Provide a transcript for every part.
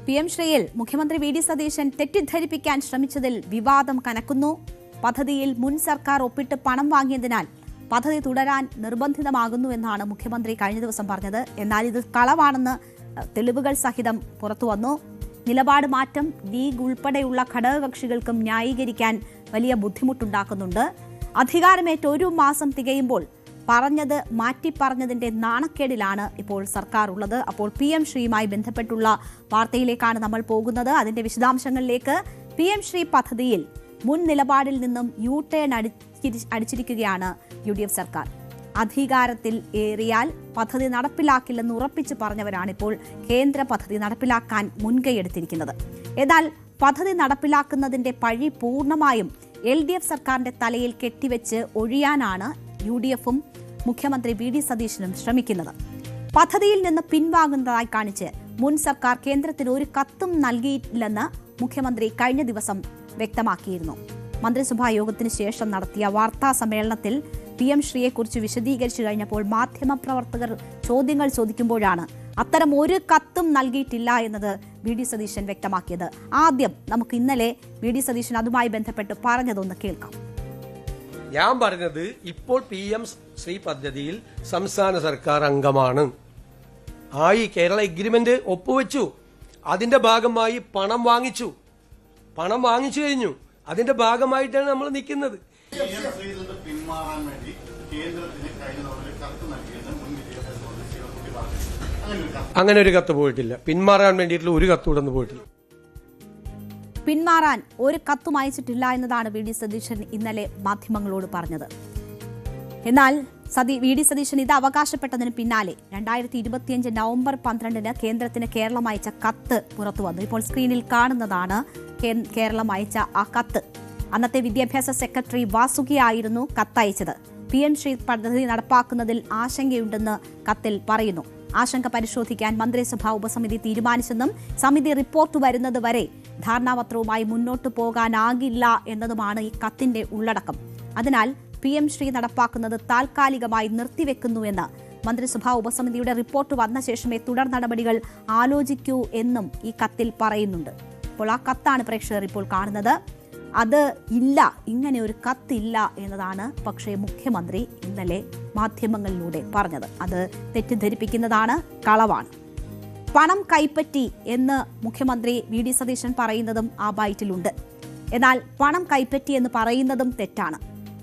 PM ശ്രീയിൽ മുഖ്യമന്ത്രി VD. Satheesan തെറ്റിദ്ധരിപ്പിക്കാൻ ശ്രമിച്ചതിൽ വിവാദം കനക്കുന്നു. പദ്ധതിയിൽ മുൻ സർക്കാർ ഒപ്പിട്ട് പണം വാങ്ങിയതിനാൽ പദ്ധതി തുടരാൻ നിർബന്ധിതമാകുന്നുവെന്നാണ് മുഖ്യമന്ത്രി കഴിഞ്ഞ ദിവസം പറഞ്ഞത്. എന്നാൽ ഇത് കളവാണെന്ന് തെളിവുകൾ സഹിതം പുറത്തുവന്നു. നിലപാട് മാറ്റം ലീഗ് ഉൾപ്പെടെയുള്ള ഘടകകക്ഷികൾക്കും ന്യായീകരിക്കാൻ വലിയ ബുദ്ധിമുട്ടുണ്ടാക്കുന്നുണ്ട്. അധികാരമേറ്റ് 1 മാസം തികയുമ്പോൾ പറഞ്ഞത് മാറ്റിപ്പറഞ്ഞതിന്റെ നാണക്കേടിലാണ് ഇപ്പോൾ സർക്കാർ ഉള്ളത്. അപ്പോൾ PM ശ്രീയുമായി ബന്ധപ്പെട്ടുള്ള വാർത്തയിലേക്കാണ് നമ്മൾ പോകുന്നത്. അതിന്റെ വിശദാംശങ്ങളിലേക്ക്. PM ശ്രീ പദ്ധതിയിൽ മുൻ നിലപാടിൽ നിന്നും U-ടേൺ അടിച്ചിരിക്കുകയാണ് UDF സർക്കാർ. അധികാരത്തിൽ ഏറിയാൽ പദ്ധതി നടപ്പിലാക്കില്ലെന്ന് ഉറപ്പിച്ചു പറഞ്ഞവരാണിപ്പോൾ കേന്ദ്ര പദ്ധതി നടപ്പിലാക്കാൻ മുൻകൈയെടുത്തിരിക്കുന്നത്. എന്നാൽ പദ്ധതി നടപ്പിലാക്കുന്നതിന്റെ പഴി പൂർണ്ണമായും LDF സർക്കാരിന്റെ തലയിൽ കെട്ടിവെച്ച് ഒഴിയാനാണ് UDFും മുഖ്യമന്ത്രി വി.ഡി. സതീശനും ശ്രമിക്കുന്നത്. പദ്ധതിയിൽ നിന്ന് പിൻവാങ്ങുന്നതായി കാണിച്ച് മുൻ സർക്കാർ കേന്ദ്രത്തിന് ഒരു കത്തും നൽകിയില്ലെന്ന് മുഖ്യമന്ത്രി കഴിഞ്ഞ ദിവസം വ്യക്തമാക്കിയിരുന്നു. മന്ത്രിസഭാ യോഗത്തിന് ശേഷം നടത്തിയ വാർത്താ സമ്മേളനത്തിൽ PM ശ്രീയെക്കുറിച്ച് വിശദീകരിച്ചു കഴിഞ്ഞപ്പോൾ മാധ്യമപ്രവർത്തകർ ചോദ്യങ്ങൾ ചോദിക്കുമ്പോഴാണ് അത്തരം ഒരു കത്തും നൽകിയിട്ടില്ല എന്നത് വി.ഡി. സതീശൻ വ്യക്തമാക്കിയത്. ആദ്യം നമുക്ക് ഇന്നലെ വി.ഡി. സതീശൻ അതുമായി ബന്ധപ്പെട്ട് പറഞ്ഞതൊന്ന് കേൾക്കാം. ഞാൻ പറഞ്ഞത് ഇപ്പോൾ PM ശ്രീ പദ്ധതിയിൽ സംസ്ഥാന സർക്കാർ അംഗമാണ്. കേരള എഗ്രിമെന്റ് ഒപ്പുവെച്ചു. അതിന്റെ ഭാഗമായി പണം വാങ്ങിച്ചു കഴിഞ്ഞു. അതിന്റെ ഭാഗമായിട്ടാണ് നമ്മൾ നിൽക്കുന്നത്. അങ്ങനെ ഒരു കത്ത് പോയിട്ടില്ല. പിന്മാറാൻ വേണ്ടിയിട്ടുള്ള ഒരു കത്ത് ഇവിടെ പോയിട്ടില്ല. പിന്മാറാൻ ഒരു കത്തും അയച്ചിട്ടില്ല എന്നതാണ് വി.ഡി. സതീശൻ ഇന്നലെ മാധ്യമങ്ങളോട് പറഞ്ഞത്. എന്നാൽ വി.ഡി. സതീശൻ ഇത് അവകാശപ്പെട്ടതിന് പിന്നാലെ 2025 നവംബർ 12 കേന്ദ്രത്തിന് കേരളം അയച്ച കത്ത് പുറത്തു വന്നു. ഇപ്പോൾ സ്ക്രീനിൽ കാണുന്നതാണ് കേരളം അയച്ച ആ കത്ത്. അന്നത്തെ വിദ്യാഭ്യാസ സെക്രട്ടറി വാസുകിയായിരുന്നു കത്തയച്ചത്. PM ശ്രീ പദ്ധതി നടപ്പാക്കുന്നതിൽ ആശങ്കയുണ്ടെന്ന് കത്തിൽ പറയുന്നു. ആശങ്ക പരിശോധിക്കാൻ മന്ത്രിസഭാ ഉപസമിതി തീരുമാനിച്ചെന്നും സമിതി റിപ്പോർട്ട് വരുന്നത് വരെ ധാരണാപത്രവുമായി മുന്നോട്ടു പോകാനാകില്ല എന്നതുമാണ് ഈ കത്തിന്റെ ഉള്ളടക്കം. അതിനാൽ PM ശ്രീ നടപ്പാക്കുന്നത് താൽക്കാലികമായി നിർത്തിവെക്കുന്നുവെന്ന് മന്ത്രിസഭാ ഉപസമിതിയുടെ റിപ്പോർട്ട് വന്ന ശേഷമേ തുടർ നടപടികൾ ആലോചിക്കൂ എന്നും ഈ കത്തിൽ പറയുന്നുണ്ട്. അപ്പോൾ ആ കത്താണ് പ്രേക്ഷകർ ഇപ്പോൾ കാണുന്നത്. അത് ഇല്ല, ഇങ്ങനെ ഒരു കത്തില്ല എന്നതാണ് പക്ഷേ മുഖ്യമന്ത്രി ഇന്നലെ മാധ്യമങ്ങളിലൂടെ പറഞ്ഞത്. അത് തെറ്റിദ്ധരിപ്പിക്കുന്നതാണ്, കളവാണ്. പണം കൈപ്പറ്റി എന്ന് മുഖ്യമന്ത്രി വി.ഡി. സതീശൻ പറയുന്നതും ആ ബൈറ്റിലുണ്ട്. എന്നാൽ പണം കൈപ്പറ്റി എന്ന് പറയുന്നതും തെറ്റാണ്.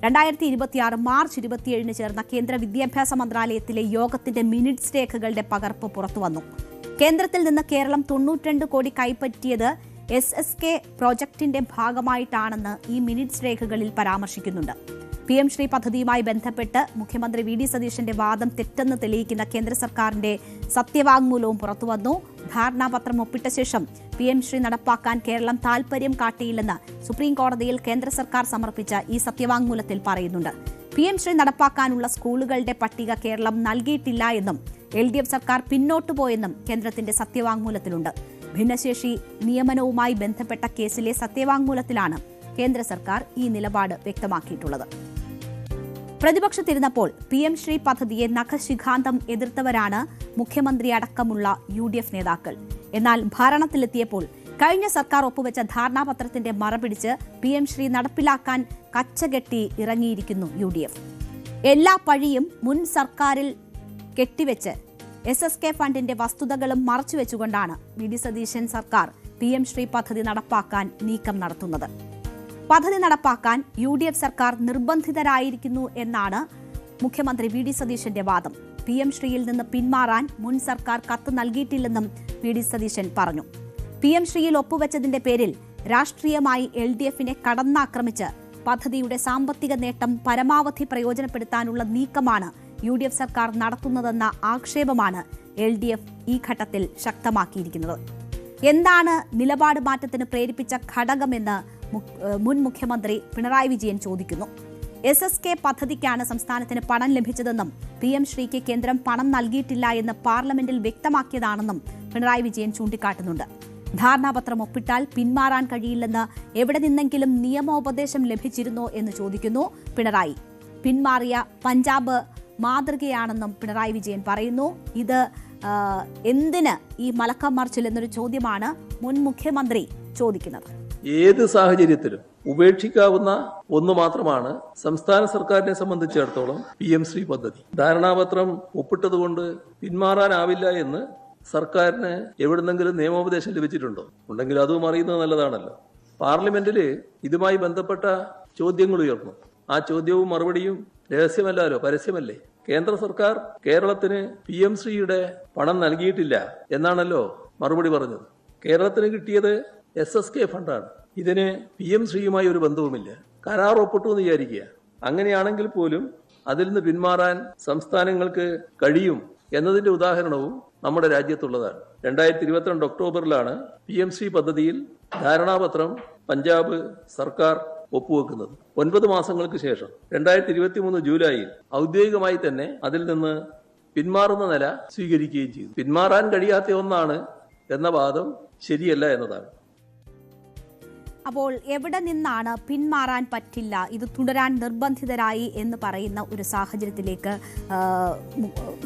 2026 മാർച്ച് 27 ചേർന്ന കേന്ദ്ര വിദ്യാഭ്യാസ മന്ത്രാലയത്തിലെ യോഗത്തിന്റെ മിനിറ്റ്സ് രേഖകളുടെ പകർപ്പ് പുറത്തുവന്നു. കേന്ദ്രത്തിൽ നിന്ന് കേരളം 92 കോടി കൈപ്പറ്റിയത് SSK പ്രോജക്ടിന്റെ ഭാഗമായിട്ടാണെന്ന് ഈ മിനിറ്റ്സ് രേഖകളിൽ പരാമർശിക്കുന്നുണ്ട്. PM ശ്രീ പദ്ധതിയുമായി ബന്ധപ്പെട്ട് മുഖ്യമന്ത്രി വി.ഡി. സതീശന്റെ വാദം തെറ്റെന്ന് തെളിയിക്കുന്ന കേന്ദ്ര സർക്കാരിന്റെ സത്യവാങ്മൂലവും പുറത്തുവന്നു. ധാരണാപത്രം ഒപ്പിട്ട ശേഷം PM ശ്രീ നടപ്പാക്കാൻ കേരളം താൽപര്യം കാട്ടിയില്ലെന്ന് സുപ്രീം കോടതിയിൽ കേന്ദ്ര സർക്കാർ സമർപ്പിച്ച ഈ സത്യവാങ്മൂലത്തിൽ പറയുന്നുണ്ട്. PM ശ്രീ നടപ്പാക്കാനുള്ള സ്കൂളുകളുടെ പട്ടിക കേരളം നൽകിയിട്ടില്ല എന്നും LDF സർക്കാർ പിന്നോട്ടു പോയെന്നും കേന്ദ്രത്തിന്റെ സത്യവാങ്മൂലത്തിലുണ്ട്. ഭിന്നശേഷി നിയമനവുമായി ബന്ധപ്പെട്ട കേസിലെ സത്യവാങ്മൂലത്തിലാണ് കേന്ദ്ര സർക്കാർ ഈ നിലപാട് വ്യക്തമാക്കിയിട്ടുള്ളത്. പ്രതിപക്ഷത്തിരുന്നപ്പോൾ PM ശ്രീ പദ്ധതിയെ നഖശിഖാന്തം എതിർത്തവരാണ് മുഖ്യമന്ത്രി അടക്കമുള്ള UDF നേതാക്കൾ. എന്നാൽ ഭരണത്തിലെത്തിയപ്പോൾ കഴിഞ്ഞ സർക്കാർ ഒപ്പുവെച്ച ധാരണാപത്രത്തിന്റെ മറപിടിച്ച് PM ശ്രീ നടപ്പിലാക്കാൻ കച്ചകെട്ടി ഇറങ്ങിയിരിക്കുന്നു UDF. എല്ലാ പഴിയും മുൻ സർക്കാരിൽ കെട്ടിവെച്ച് SSK ഫണ്ടിന്റെ വസ്തുതകളും മറച്ചുവെച്ചുകൊണ്ടാണ് വി.ഡി. സതീശൻ സർക്കാർ PM ശ്രീ പദ്ധതി നടപ്പാക്കാൻ നീക്കം നടത്തുന്നത്. പദ്ധതി നടപ്പാക്കാൻ UDF സർക്കാർ നിർബന്ധിതരായിരിക്കുന്നു എന്നാണ് മുഖ്യമന്ത്രി വി.ഡി. സതീശന്റെ വാദം. PM ശ്രീയിൽ നിന്ന് പിന്മാറാൻ മുൻ സർക്കാർ കത്ത് നൽകിയിട്ടില്ലെന്നും വി.ഡി. സതീശൻ പറഞ്ഞു. PM ശ്രീയിൽ ഒപ്പുവെച്ചതിന്റെ പേരിൽ രാഷ്ട്രീയമായി LDFനെ കടന്നാക്രമിച്ച് പദ്ധതിയുടെ സാമ്പത്തിക നേട്ടം പരമാവധി പ്രയോജനപ്പെടുത്താനുള്ള നീക്കമാണ് UDF സർക്കാർ നടത്തുന്നതെന്ന ആക്ഷേപമാണ് LDF ഈ ഘട്ടത്തിൽ ശക്തമാക്കിയിരിക്കുന്നത്. എന്താണ് നിലപാട് മാറ്റത്തിന് പ്രേരിപ്പിച്ച ഘടകമെന്ന് മുൻ മുഖ്യമന്ത്രി പിണറായി വിജയൻ ചോദിക്കുന്നു. SSK പദ്ധതിക്കാണ് സംസ്ഥാനത്തിന് പണം ലഭിച്ചതെന്നും PM ശ്രീക്ക് കേന്ദ്രം പണം നൽകിയിട്ടില്ല എന്ന് പാർലമെന്റിൽ വ്യക്തമാക്കിയതാണെന്നും പിണറായി വിജയൻ ചൂണ്ടിക്കാട്ടുന്നുണ്ട്. ധാരണാപത്രം ഒപ്പിട്ടാൽ പിന്മാറാൻ കഴിയില്ലെന്ന് എവിടെ നിന്നെങ്കിലും നിയമോപദേശം ലഭിച്ചിരുന്നോ എന്ന് ചോദിക്കുന്നു പിണറായി. പിന്മാറിയ പഞ്ചാബ് മാതൃകയാണെന്നും പിണറായി വിജയൻ പറയുന്നു. ഇത് എന്തിന് ഈ മലക്കം മാർച്ചിൽ എന്നൊരു ചോദ്യമാണ് മുൻ മുഖ്യമന്ത്രി ചോദിക്കുന്നത്. ഏത് സാഹചര്യത്തിലും ഉപേക്ഷിക്കാവുന്ന ഒന്ന് മാത്രമാണ് സംസ്ഥാന സർക്കാരിനെ സംബന്ധിച്ചിടത്തോളം PM ശ്രീ പദ്ധതി. ധാരണാപത്രം ഒപ്പിട്ടതുകൊണ്ട് പിന്മാറാനാവില്ല എന്ന് സർക്കാരിന് എവിടുന്നെങ്കിലും നിയമോപദേശം ലഭിച്ചിട്ടുണ്ടോ? ഉണ്ടെങ്കിൽ അതും അറിയുന്നത് നല്ലതാണല്ലോ. പാർലമെന്റിൽ ഇതുമായി ബന്ധപ്പെട്ട ചോദ്യങ്ങൾ ഉയർന്നു. ആ ചോദ്യവും മറുപടിയും രഹസ്യമല്ലല്ലോ, പരസ്യമല്ലേ. കേന്ദ്ര സർക്കാർ കേരളത്തിന് PM ശ്രീയുടെ പണം നൽകിയിട്ടില്ല എന്നാണല്ലോ മറുപടി പറഞ്ഞത്. കേരളത്തിന് കിട്ടിയത് SSK ഫണ്ടാണ്. ഇതിന് PM ശ്രീയുമായി ഒരു ബന്ധവുമില്ല. കരാർ ഒപ്പിട്ടു എന്ന് വിചാരിക്കുക. അങ്ങനെയാണെങ്കിൽ പോലും അതിൽ നിന്ന് പിന്മാറാൻ സംസ്ഥാനങ്ങൾക്ക് കഴിയും എന്നതിന്റെ ഉദാഹരണവും നമ്മുടെ രാജ്യത്തുള്ളതാണ്. 2022 ഒക്ടോബറിലാണ് PM ശ്രീ പദ്ധതിയിൽ ധാരണാപത്രം പഞ്ചാബ് സർക്കാർ ഒപ്പുവെക്കുന്നത്. 9 മാസങ്ങൾക്ക് ശേഷം 2023 ജൂലൈയിൽ ഔദ്യോഗികമായി തന്നെ അതിൽ നിന്ന് പിന്മാറുന്ന നില സ്വീകരിക്കുകയും ചെയ്തു. പിന്മാറാൻ കഴിയാത്ത ഒന്നാണ് എന്ന വാദം ശരിയല്ല എന്നതാണ്. അപ്പോൾ എവിടെ നിന്നാണ് പിന്മാറാൻ പറ്റില്ല, ഇത് തുടരാൻ നിർബന്ധിതരായി എന്ന് പറയുന്ന ഒരു സാഹചര്യത്തിലേക്ക്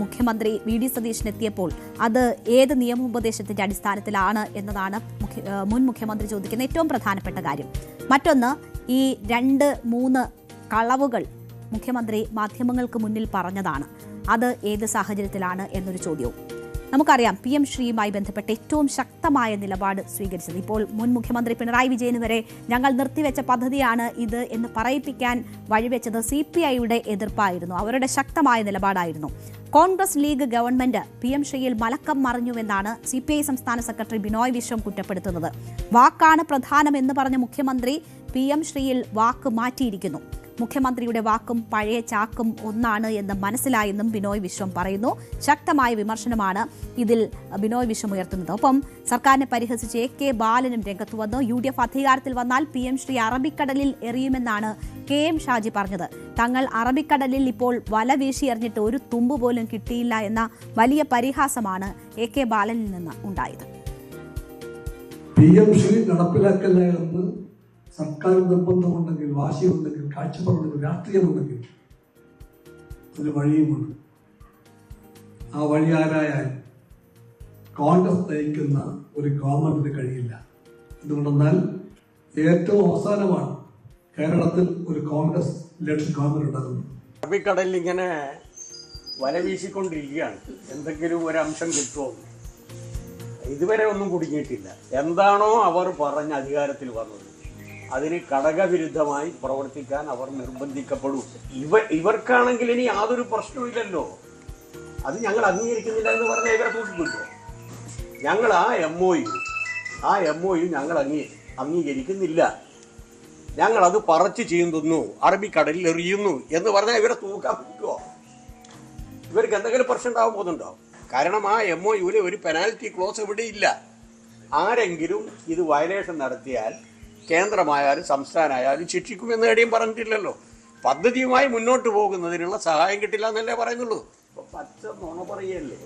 മുഖ്യമന്ത്രി VD സതീശൻ എത്തിയപ്പോൾ അത് ഏത് നിയമോപദേശത്തിന്റെ അടിസ്ഥാനത്തിലാണ് എന്നതാണ് മുൻ മുഖ്യമന്ത്രി ചോദിക്കുന്ന ഏറ്റവും പ്രധാനപ്പെട്ട കാര്യം. മറ്റൊന്ന്, ഈ 2-3 കളവുകൾ മുഖ്യമന്ത്രി മാധ്യമങ്ങൾക്ക് മുന്നിൽ പറഞ്ഞതാണ്. അത് ഏത് സാഹചര്യത്തിലാണ് എന്നൊരു ചോദ്യവും. നമുക്കറിയാം PM ശ്രീയുമായി ബന്ധപ്പെട്ട് ഏറ്റവും ശക്തമായ നിലപാട് സ്വീകരിച്ചത്. ഇപ്പോൾ മുൻ മുഖ്യമന്ത്രി പിണറായി വിജയന് വരെ ഞങ്ങൾ നിർത്തിവെച്ച പദ്ധതിയാണ് ഇത് എന്ന് പറയിപ്പിക്കാൻ വഴിവെച്ചത് CPIയുടെ എതിർപ്പായിരുന്നു, അവരുടെ ശക്തമായ നിലപാടായിരുന്നു. കോൺഗ്രസ് ലീഗ് ഗവൺമെന്റ് PM ശ്രീയിൽ മലക്കം മറിഞ്ഞുവെന്നാണ് CPI സംസ്ഥാന സെക്രട്ടറി ബിനോയ് വിശ്വം കുറ്റപ്പെടുത്തുന്നത്. വാക്കാണ് പ്രധാനമെന്ന് പറഞ്ഞ മുഖ്യമന്ത്രി PM ശ്രീയിൽ വാക്ക് മാറ്റിയിരിക്കുന്നു. മുഖ്യമന്ത്രിയുടെ വാക്കും പഴയ ചാക്കും ഒന്നാണ് എന്ന് മനസ്സിലായെന്നും ബിനോയ് വിശ്വം പറയുന്നു. ശക്തമായ വിമർശനമാണ് ഇതിൽ ബിനോയ് വിശ്വം ഉയർത്തുന്നത്. ഒപ്പം സർക്കാരിനെ പരിഹസിച്ച് AK ബാലനും രംഗത്ത് വന്നു. UDF അധികാരത്തിൽ വന്നാൽ PM ശ്രീ അറബിക്കടലിൽ എറിയുമെന്നാണ് KM ഷാജി പറഞ്ഞത്. തങ്ങൾ അറബിക്കടലിൽ ഇപ്പോൾ വല വീശി എറിഞ്ഞിട്ട് ഒരു തുമ്പ് പോലും കിട്ടിയില്ല എന്ന വലിയ പരിഹാസമാണ് AK ബാലനിൽ നിന്ന് ഉണ്ടായത്. PM ശ്രീ നടപ്പിലാക്കലെന്ന് സർക്കാർ നിർബന്ധമുണ്ടെങ്കിൽ, വാശിയുണ്ടെങ്കിൽ, കാഴ്ചപ്പാടുണ്ടെങ്കിൽ, രാഷ്ട്രീയമുണ്ടെങ്കിൽ ഒരു വഴിയുമുണ്ട്. ആ വഴി ആരായാലും കോൺഗ്രസ് നയിക്കുന്ന ഒരു ഗവൺമെന്റിന് കഴിയില്ല. എന്തുകൊണ്ടെന്നാൽ ഏറ്റവും അവസാനമാണ് കേരളത്തിൽ ഒരു കോൺഗ്രസ് ലെഡ് ഗവൺമെന്റ് ഉണ്ടാകുന്നത്. അറബിക്കടലിൽ ഇങ്ങനെ വല വീശിക്കൊണ്ടിരിക്കുകയാണ്, എന്തെങ്കിലും ഒരു അംശം കിട്ടുമോ? ഇതുവരെ ഒന്നും കുടുങ്ങിയിട്ടില്ല. എന്താണോ അവർ പറഞ്ഞ അധികാരത്തിൽ വന്നത് അതിന് ഘടകവിരുദ്ധമായി പ്രവർത്തിക്കാൻ അവർ നിർബന്ധിക്കപ്പെടും. ഇവർക്കാണെങ്കിൽ ഇനി യാതൊരു പ്രശ്നമില്ലല്ലോ. അത് ഞങ്ങൾ അംഗീകരിക്കുന്നില്ല എന്ന് പറഞ്ഞാൽ ഇവരെ തൂക്കിക്കൊണ്ടോ? ഞങ്ങൾ ആ MOU ഞങ്ങൾ അംഗീകരിക്കുന്നില്ല, ഞങ്ങളത് പറച്ച് ചെയ്യുന്നു, അറബിക്കടലിൽ എറിയുന്നു എന്ന് പറഞ്ഞാൽ ഇവരെ തൂക്കാൻ പറ്റുമോ? ഇവർക്ക് എന്തെങ്കിലും പ്രശ്നം ഉണ്ടാവാൻ പോകുന്നുണ്ടോ? കാരണം ആ MOUവിൽ ഒരു പെനാൽറ്റി ക്ലോസ് ഇവിടെ ഇല്ല. ആരെങ്കിലും ഇത് വയലേഷൻ നടത്തിയാൽ കേന്ദ്രമായാലും സംസ്ഥാനമായാലും ശിക്ഷിക്കുമെന്ന് എവിടെയും പറഞ്ഞിട്ടില്ലല്ലോ. പദ്ധതിയുമായി മുന്നോട്ട് പോകുന്നതിനുള്ള സഹായം കിട്ടില്ല എന്നല്ലേ പറയുന്നുള്ളൂ. പച്ച നുണ പറയല്ലേ.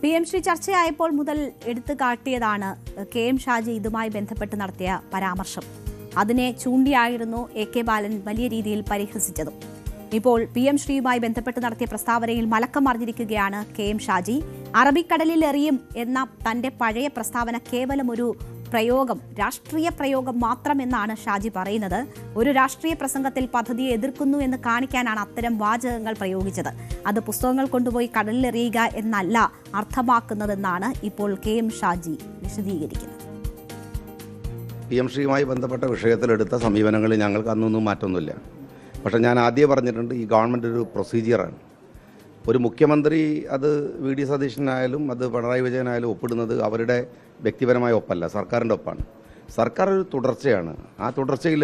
PM ശ്രീ ചർച്ചയായപ്പോൾ മുതൽ എടുത്തു കാട്ടിയതാണ് KM ഷാജി ഇതുമായി ബന്ധപ്പെട്ട് നടത്തിയ പരാമർശം. അതിനെ ചൂണ്ടിയായിരുന്നു AK ബാലൻ വലിയ രീതിയിൽ പരിഹസിച്ചതും. ഇപ്പോൾ PM ശ്രീയുമായി ബന്ധപ്പെട്ട് നടത്തിയ പ്രസ്താവനയിൽ മലക്കം മറിഞ്ഞിരിക്കുകയാണ് KM ഷാജി. അറബിക്കടലിൽ എറിയും എന്ന തന്റെ പഴയ പ്രസ്താവന കേവലം ഒരു പ്രയോഗം, രാഷ്ട്രീയ പ്രയോഗം മാത്രമെന്നാണ് ഷാജി പറയുന്നത്. ഒരു രാഷ്ട്രീയ പ്രസംഗത്തിൽ പദ്ധതിയെ എതിർക്കുന്നു എന്ന് കാണിക്കാനാണ് അത്തരം വാചകങ്ങൾ പ്രയോഗിച്ചത്. അത് പുസ്തകങ്ങൾ കൊണ്ടുപോയി കടലിലെറിയുക എന്നല്ല അർത്ഥമാക്കുന്നതെന്നാണ് ഇപ്പോൾ KM ഷാജി വിശദീകരിക്കുന്നത്. PM ശ്രീയുമായി ബന്ധപ്പെട്ട വിഷയത്തിലെടുത്ത സമീപനങ്ങളിൽ ഞങ്ങൾക്ക് അന്നൊന്നും മാറ്റമൊന്നുമില്ല. പക്ഷേ ഞാൻ ആദ്യം പറഞ്ഞിട്ടുണ്ട്, ഈ ഗവൺമെൻറ് ഒരു പ്രൊസീജിയറാണ്. ഒരു മുഖ്യമന്ത്രി അത് VD സതീശനായാലും അത് പിണറായി വിജയനായാലും ഒപ്പിടുന്നത് അവരുടെ വ്യക്തിപരമായ ഒപ്പല്ല, സർക്കാരിൻ്റെ ഒപ്പാണ്. സർക്കാർ ഒരു തുടർച്ചയാണ്. ആ തുടർച്ചയിൽ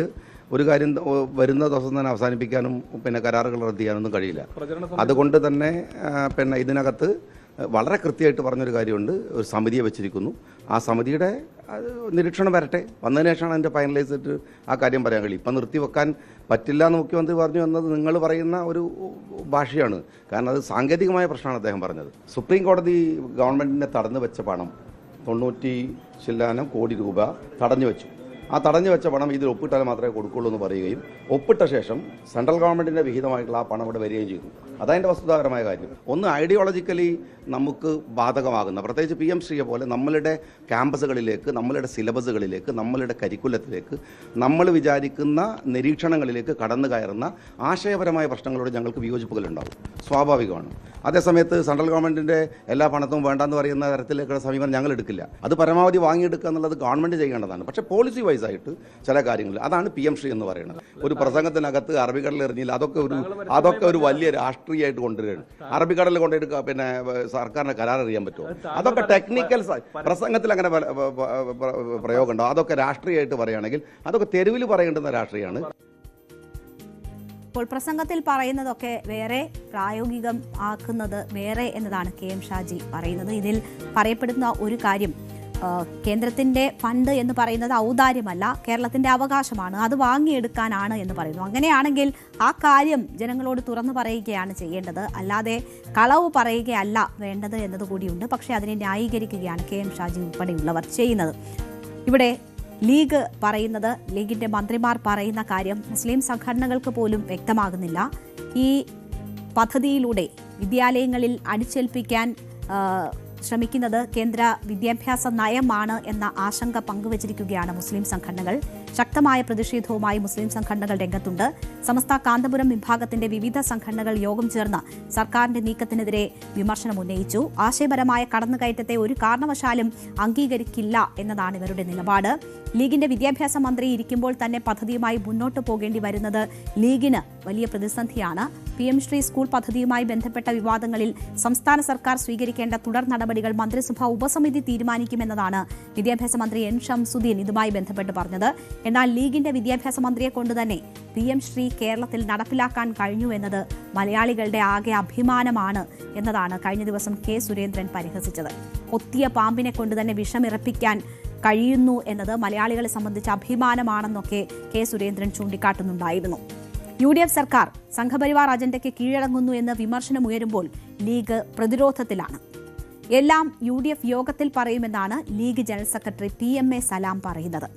ഒരു കാര്യം വരുന്ന ദിവസം തന്നെ അവസാനിപ്പിക്കാനും പിന്നെ കരാറുകൾ റദ്ദ് ചെയ്യാനൊന്നും കഴിയില്ല. അതുകൊണ്ട് തന്നെ പിന്നെ ഇതിനകത്ത് വളരെ കൃത്യമായിട്ട് പറഞ്ഞൊരു കാര്യമുണ്ട്, ഒരു സമിതിയെ വെച്ചിരിക്കുന്നു. ആ സമിതിയുടെ നിരീക്ഷണം വരട്ടെ, വന്നതിന് ശേഷമാണ് അതിൻ്റെ ഫൈനലൈസ് ചെയ്തിട്ട് ആ കാര്യം പറയാൻ കഴിയും. ഇപ്പം നിർത്തിവെക്കാൻ പറ്റില്ല എന്ന് മുഖ്യമന്ത്രി പറഞ്ഞു എന്നത് നിങ്ങൾ പറയുന്ന ഒരു ഭാഷയാണ്. കാരണം അത് സാങ്കേതികമായ പ്രശ്നമാണ് അദ്ദേഹം പറഞ്ഞത്. സുപ്രീം കോടതി ഗവൺമെൻറ്റിനെ തടഞ്ഞു വെച്ച പണം 90 ചില്ലാനം കോടി രൂപ തടഞ്ഞു വെച്ചു. ആ തടഞ്ഞു വെച്ച പണം ഇതിൽ ഒപ്പിട്ടാൽ മാത്രമേ കൊടുക്കുള്ളൂ എന്ന് പറയുകയും ഒപ്പിട്ട ശേഷം സെൻട്രൽ ഗവൺമെൻറ്റിൻ്റെ വിഹിതമായിട്ടുള്ള ആ പണം ഇവിടെ വരികയും ചെയ്തു. അതതിൻ്റെ വസ്തുതാപരമായ കാര്യം. ഒന്ന് ഐഡിയോളജിക്കലി നമുക്ക് ബാധകമാകുന്ന, പ്രത്യേകിച്ച് PMശ്രീയെ പോലെ നമ്മളുടെ ക്യാമ്പസുകളിലേക്ക്, നമ്മളുടെ സിലബസുകളിലേക്ക്, നമ്മളുടെ കരിക്കുലത്തിലേക്ക്, നമ്മൾ വിചാരിക്കുന്ന നിരീക്ഷണങ്ങളിലേക്ക് കടന്നു കയറുന്ന ആശയപരമായ പ്രശ്നങ്ങളോട് ഞങ്ങൾക്ക് വിയോജിപ്പുകളുണ്ടാവും, സ്വാഭാവികമാണ്. അതേസമയത്ത് സെൻട്രൽ ഗവൺമെൻറ്റിൻ്റെ എല്ലാ പണത്തും വേണ്ടെന്ന് പറയുന്ന തരത്തിലേക്കുള്ള സമീപനം ഞങ്ങൾ എടുക്കില്ല. അത് പരമാവധി വാങ്ങിയെടുക്കുക എന്നുള്ളത് ഗവൺമെൻറ് ചെയ്യേണ്ടതാണ്. പക്ഷേ പോളിസി വൈസ് ആയിട്ട് ചില കാര്യങ്ങൾ, അതാണ് PMശ്രീ എന്ന് പറയുന്നത്. ഒരു പ്രസംഗത്തിനകത്ത് അറബിക്കടലിൽ എറിഞ്ഞില്ല, അതൊക്കെ ഒരു വലിയ രാഷ്ട്രീയമായിട്ട് കൊണ്ടുവരികയാണ്. അറബിക്കടലിൽ കൊണ്ടെടുക്കുക, പിന്നെ സർക്കാരിന് കരാർ അറിയാൻ പറ്റുമോ? അതൊക്കെ ടെക്നിക്കൽ പ്രസംഗത്തിൽ അങ്ങനെ പ്രയോഗം ഉണ്ടോ? അതൊക്കെ രാഷ്ട്രീയമായിട്ട് പറയുകയാണെങ്കിൽ അതൊക്കെ തെരുവിൽ പറയേണ്ടുന്ന രാഷ്ട്രീയമാണ്. ഇപ്പോൾ പ്രസംഗത്തിൽ പറയുന്നതൊക്കെ വേറെ, പ്രായോഗികം ആക്കുന്നത് വേറെ എന്നതാണ് KM ഷാജി പറയുന്നത്. ഇതിൽ പറയപ്പെടുന്ന ഒരു കാര്യം, കേന്ദ്രത്തിന്റെ ഫണ്ട് എന്ന് പറയുന്നത് ഔദാര്യമല്ല, കേരളത്തിന്റെ അവകാശമാണ്, അത് വാങ്ങിയെടുക്കാനാണ് എന്ന് പറയുന്നു. അങ്ങനെയാണെങ്കിൽ ആ കാര്യം ജനങ്ങളോട് തുറന്നു പറയുകയാണ് ചെയ്യേണ്ടത്, അല്ലാതെ കളവ് പറയുകയല്ല വേണ്ടത് എന്നതുകൂടിയുണ്ട്. പക്ഷേ അതിനെ ന്യായീകരിക്കുകയാണ് KM ഷാജി ഉൾപ്പെടെയുള്ളവർ ചെയ്യുന്നത്. ഇവിടെ ലീഗ് പറയുന്നത്, ലീഗിന്റെ മന്ത്രിമാർ പറയുന്ന കാര്യം മുസ്ലിം സംഘടനകൾക്ക് പോലും വ്യക്തമാകുന്നില്ല. ഈ പദ്ധതിയിലൂടെ വിദ്യാലയങ്ങളിൽ അടിച്ചേൽപ്പിക്കാൻ ശ്രമിക്കുന്നത് കേന്ദ്ര വിദ്യാഭ്യാസ നയമാണ് എന്ന ആശങ്ക പങ്കുവച്ചിരിക്കുകയാണ് മുസ്ലിം സംഘടനകൾ. ശക്തമായ പ്രതിഷേധവുമായി മുസ്ലിം സംഘടനകൾ രംഗത്തുണ്ട്. സമസ്ത കാന്തപുരം വിഭാഗത്തിന്റെ വിവിധ സംഘടനകൾ യോഗം ചേർന്ന് സർക്കാരിന്റെ നീക്കത്തിനെതിരെ വിമർശനം ഉന്നയിച്ചു. ആശയപരമായ കടന്നുകയറ്റത്തെ ഒരു കാരണവശാലും അംഗീകരിക്കില്ല എന്നതാണ് ഇവരുടെ നിലപാട്. ലീഗിന്റെ വിദ്യാഭ്യാസ മന്ത്രി ഇരിക്കുമ്പോൾ തന്നെ പദ്ധതിയുമായി മുന്നോട്ട് പോകേണ്ടി വരുന്നത് ലീഗിന് വലിയ പ്രതിസന്ധിയാണ്. PMശ്രീ സ്കൂൾ പദ്ധതിയുമായി ബന്ധപ്പെട്ട വിവാദങ്ങളിൽ സംസ്ഥാന സർക്കാർ സ്വീകരിക്കേണ്ട തുടർ നടപടികൾ മന്ത്രിസഭാ ഉപസമിതി തീരുമാനിക്കുമെന്നതാണ് വിദ്യാഭ്യാസ മന്ത്രി N ഷംസുദ്ദീൻ ഇതുമായി ബന്ധപ്പെട്ട് പറഞ്ഞത്. എന്നാൽ ലീഗിന്റെ വിദ്യാഭ്യാസ മന്ത്രിയെ കൊണ്ടുതന്നെ PMശ്രീ കേരളത്തിൽ നടപ്പിലാക്കാൻ കഴിഞ്ഞു എന്നത് മലയാളികളുടെ ആകെ അഭിമാനമാണ് എന്നതാണ് കഴിഞ്ഞ ദിവസം K സുരേന്ദ്രൻ പരിഹസിച്ചത്. കൊത്തിയ പാമ്പിനെ കൊണ്ടുതന്നെ വിഷമിറപ്പിക്കാൻ കഴിയുന്നു എന്നത് മലയാളികളെ സംബന്ധിച്ച് അഭിമാനമാണെന്നൊക്കെ K സുരേന്ദ്രൻ ചൂണ്ടിക്കാട്ടുന്നുണ്ടായിരുന്നു. UDF സർക്കാർ സംഘപരിവാർ അജണ്ടയ്ക്ക് കീഴടങ്ങുന്നു എന്ന് വിമർശനമുയരുമ്പോൾ ലീഗ് പ്രതിരോധത്തിലാണ്. എല്ലാം UDF യോഗത്തിൽ പറയുമെന്നാണ് ലീഗ് ജനറൽ സെക്രട്ടറി PMA സലാം പറയുന്നത്.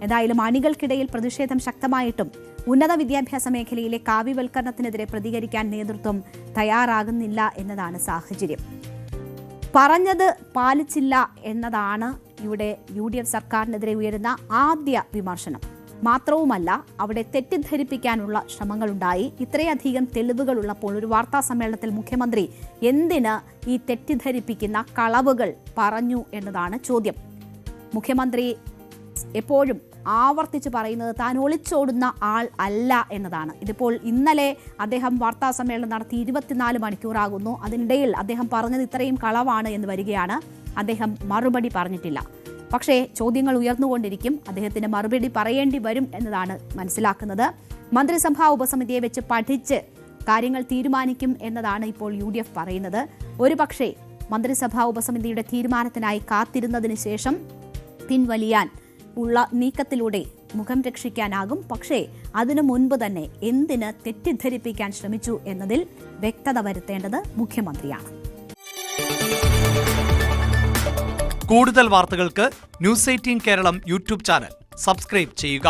ഏതായാലും അണികൾക്കിടയിൽ പ്രതിഷേധം ശക്തമായിട്ടും ഉന്നത വിദ്യാഭ്യാസ മേഖലയിലെ കാവ്യവൽക്കരണത്തിനെതിരെ പ്രതികരിക്കാൻ നേതൃത്വം തയ്യാറാകുന്നില്ല എന്നതാണ് സാഹചര്യം. പറഞ്ഞത് പാലിച്ചില്ല എന്നതാണ് ഇവിടെ UDF സർക്കാരിനെതിരെ ഉയരുന്ന ആദ്യ വിമർശനം. മാത്രവുമല്ല, അവിടെ തെറ്റിദ്ധരിപ്പിക്കാനുള്ള ശ്രമങ്ങളുണ്ടായി. ഇത്രയധികം തെളിവുകളുള്ളപ്പോൾ ഒരു വാർത്താ സമ്മേളനത്തിൽ മുഖ്യമന്ത്രി എന്തിന് ഈ തെറ്റിദ്ധരിപ്പിക്കുന്ന കളവുകൾ പറഞ്ഞു എന്നതാണ് ചോദ്യം. മുഖ്യമന്ത്രി എപ്പോഴും ആവർത്തിച്ച് പറയുന്നത് താൻ ഒളിച്ചോടുന്ന ആൾ അല്ല എന്നതാണ്. ഇതിപ്പോൾ ഇന്നലെ അദ്ദേഹം വാർത്താ സമ്മേളനം നടത്തി 24 മണിക്കൂറാകുന്നു. അതിനിടയിൽ അദ്ദേഹം പറഞ്ഞത് ഇത്രയും കളവാണ് എന്ന് വരികയാണ്. അദ്ദേഹം മറുപടി പറഞ്ഞിട്ടില്ല. പക്ഷേ ചോദ്യങ്ങൾ ഉയർന്നുകൊണ്ടിരിക്കും. അദ്ദേഹത്തിന് മറുപടി പറയേണ്ടി വരും എന്നതാണ് മനസ്സിലാക്കുന്നത്. മന്ത്രിസഭാ ഉപസമിതിയെ വെച്ച് പഠിച്ച് കാര്യങ്ങൾ തീരുമാനിക്കും എന്നതാണ് ഇപ്പോൾ UDF പറയുന്നത്. ഒരുപക്ഷേ മന്ത്രിസഭാ ഉപസമിതിയുടെ തീരുമാനത്തിനായി കാത്തിരുന്നതിന് ശേഷം പിൻവലിയാൻ ഉള്ള നീക്കത്തിലൂടെ മുഖം രക്ഷിക്കാനാകും. പക്ഷേ അതിനു മുൻപ് തന്നെ എന്തിന് തെറ്റിദ്ധരിപ്പിക്കാൻ ശ്രമിച്ചു എന്നതിൽ വ്യക്തത വരുത്തേണ്ടത് മുഖ്യമന്ത്രിയാണ്. കൂടുതൽ വാർത്തകൾക്ക് News 18 Keralam YouTube channel subscribe ചെയ്യുക.